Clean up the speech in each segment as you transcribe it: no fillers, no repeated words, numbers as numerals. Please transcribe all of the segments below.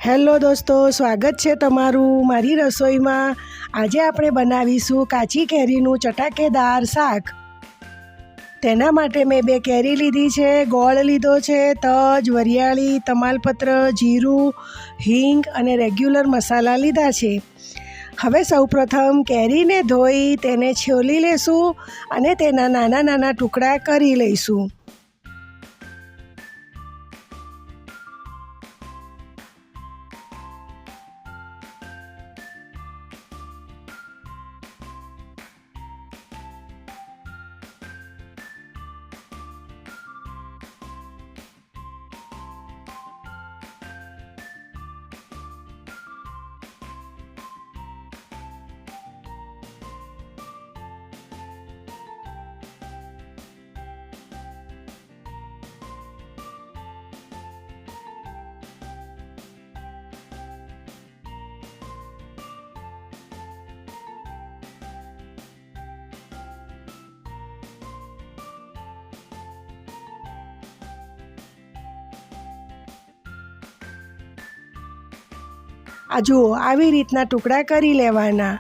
Hello દોસ્તો, સ્વાગત છે તમારું મારી રસોઈમાં। આજે આપણે બનાવીશું કાચી કેરીનું ચટાકેદાર શાક। તેના માટે મેં 2 કેરી લીધી છે, ગોળ લીધો છે, તજ, વરિયાળી, તમાલપત્ર, જીરું, હિંગ અને રેગ્યુલર મસાલા લીધા છે। હવે સૌપ્રથમ કેરીને ધોઈ તેને છોલી લેશું અને તેના નાના નાના ટુકડા કરી લઈશું। આ જુઓ, આવી રીતના ટુકડા કરી લેવાના।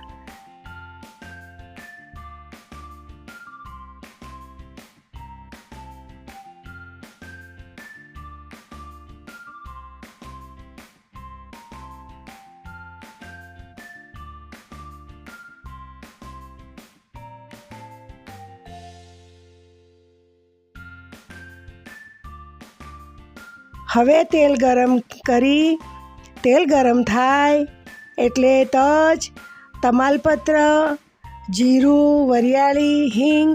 હવે તેલ ગરમ કરી તેલ ગરમ થાય એટલે તજ, તમાલપત્ર, જીરું, વરિયાળી, હિંગ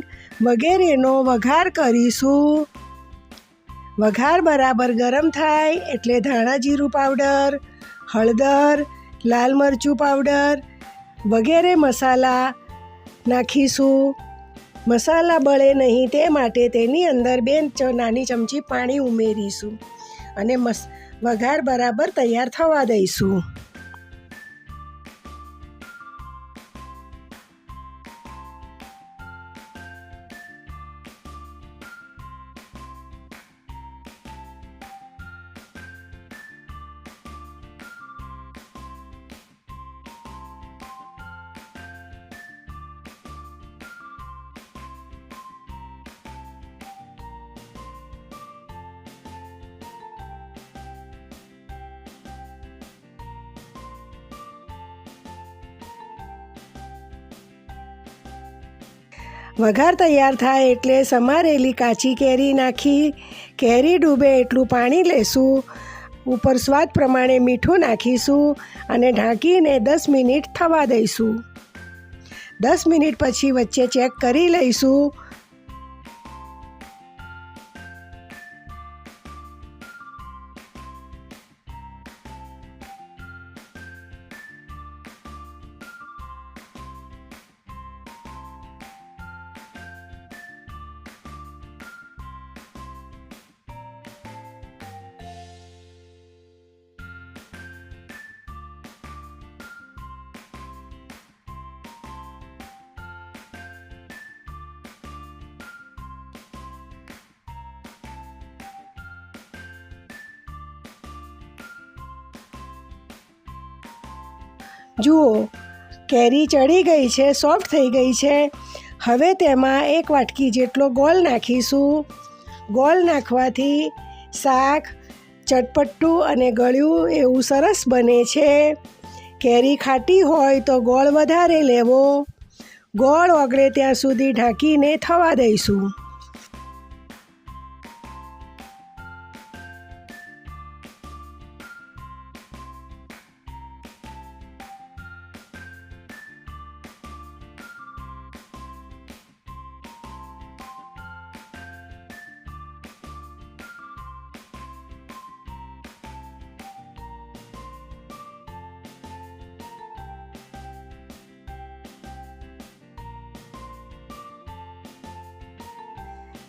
વગેરેનો વઘાર કરીશું। વઘાર બરાબર ગરમ થાય એટલે ધાણા જીરું પાવડર, હળદર, લાલ મરચું પાવડર વગેરે મસાલા નાખીશું। મસાલા બળે નહીં તે માટે તેની અંદર 2 નાની ચમચી પાણી ઉમેરીશું અને વઘાર બરાબર તૈયાર થવા દઈશું। વઘાર તૈયાર થાય એટલે સમારેલી કાચી કેરી નાખી કેરી ડૂબે એટલું પાણી લેશું। ઉપર સ્વાદ પ્રમાણે મીઠું નાખીશું અને ઢાંકીને 10 મિનિટ થવા દઈશું। 10 મિનિટ પછી વચ્ચે ચેક કરી લઈશું। જુઓ, કેરી ચડી ગઈ છે, સોફ્ટ થઈ ગઈ છે। હવે તેમાં 1 વાટકી જેટલો ગોળ નાખીશું। ગોળ નાખવાથી શાક ચટપટું અને ગળ્યું એવું સરસ બને છે। કેરી ખાટી હોય તો ગોળ વધારે લેવો। ગોળ ઓગળે ત્યાં સુધી ઢાંકીને થવા દઈશું।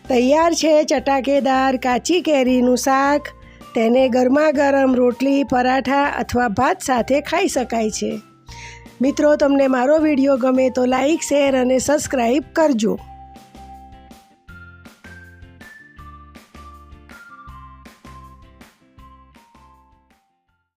તૈયાર છે ચટાકેદાર કાચી કેરીનું શાક। તેને ગરમા ગરમ રોટલી, પરાઠા અથવા ભાત સાથે ખાઈ શકાય છે। મિત્રો, તમને મારો વિડીયો ગમે તો લાઈક, શેર અને સબસ્ક્રાઈબ કરજો।